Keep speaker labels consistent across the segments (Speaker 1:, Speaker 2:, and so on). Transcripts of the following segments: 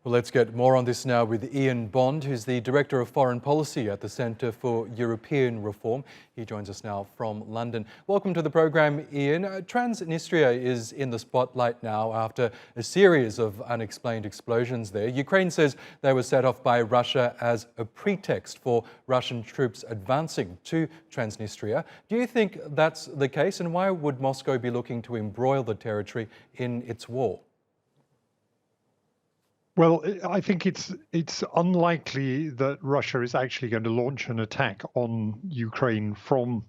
Speaker 1: Well, let's get more on this now with Ian Bond, who's the Director of Foreign Policy at the Centre for European Reform. He joins us now from London. Welcome to the programme, Ian. Transnistria is in the spotlight now after a series of unexplained explosions there. Ukraine says they were set off by Russia as a pretext for Russian troops advancing to Transnistria. Do you think that's the case, and why would Moscow be looking to embroil the territory in its war?
Speaker 2: Well, I think it's unlikely that Russia is actually going to launch an attack on Ukraine from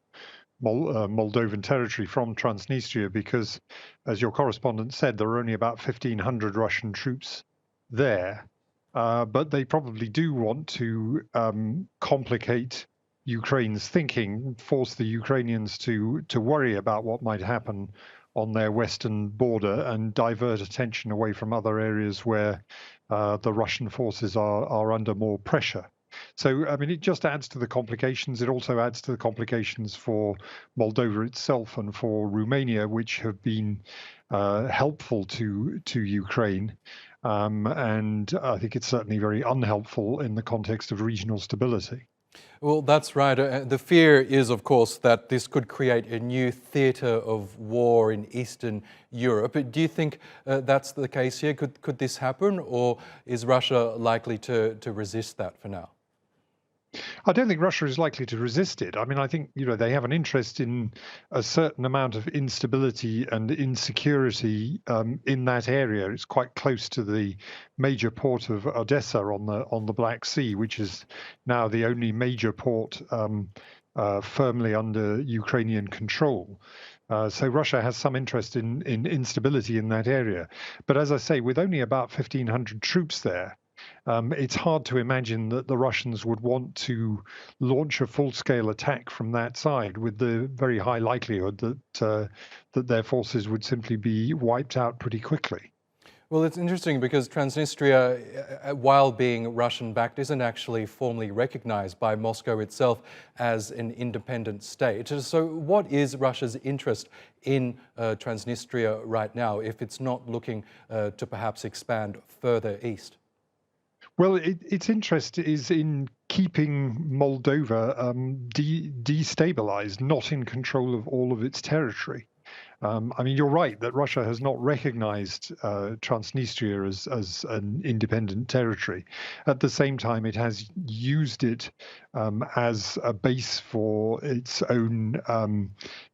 Speaker 2: Moldovan territory, from Transnistria, because, as your correspondent said, there are only about 1,500 Russian troops there. But they probably do want to complicate Ukraine's thinking, force the Ukrainians to worry about what might happen on their western border and divert attention away from other areas where the Russian forces are under more pressure. So, I mean, it just adds to the complications. It also adds to the complications for Moldova itself and for Romania, which have been helpful to Ukraine. And I think it's certainly very unhelpful in the context of regional stability.
Speaker 1: Well, that's right. The fear is, of course, that this could create a new theatre of war in Eastern Europe. Do you think that's the case here? Could this happen, or is Russia likely to resist that for now?
Speaker 2: I don't think Russia is likely to resist it. I mean, I think, they have an interest in a certain amount of instability and insecurity in that area. It's quite close to the major port of Odessa on the Black Sea, which is now the only major port firmly under Ukrainian control. So Russia has some interest in instability in that area. But as I say, with only about 1,500 troops there, it's hard to imagine that the Russians would want to launch a full-scale attack from that side, with the very high likelihood that their forces would simply be wiped out pretty quickly.
Speaker 1: Well, it's interesting because Transnistria, while being Russian-backed, isn't actually formally recognized by Moscow itself as an independent state. So what is Russia's interest in Transnistria right now, if it's not looking to perhaps expand further east?
Speaker 2: Well, its interest is in keeping Moldova destabilized, not in control of all of its territory. I mean, you're right that Russia has not recognized Transnistria as an independent territory. At the same time, it has used it as a base for its own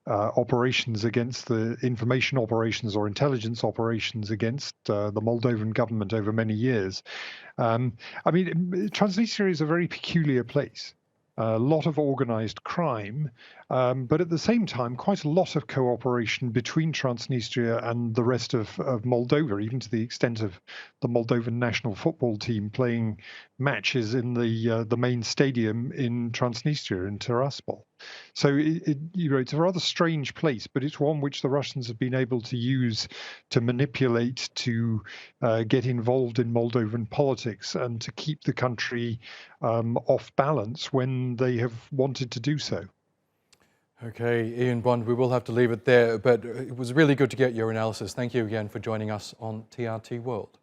Speaker 2: operations against the information operations or intelligence operations against the Moldovan government over many years. I mean, Transnistria is a very peculiar place. A lot of organized crime, but at the same time, quite a lot of cooperation between Transnistria and the rest of Moldova, even to the extent of the Moldovan national football team playing matches in the main stadium in Transnistria, in Tiraspol. So it's a rather strange place, but it's one which the Russians have been able to use to manipulate, to get involved in Moldovan politics and to keep the country off balance when they have wanted to do so.
Speaker 1: Okay, Ian Bond, we will have to leave it there, but it was really good to get your analysis. Thank you again for joining us on TRT World.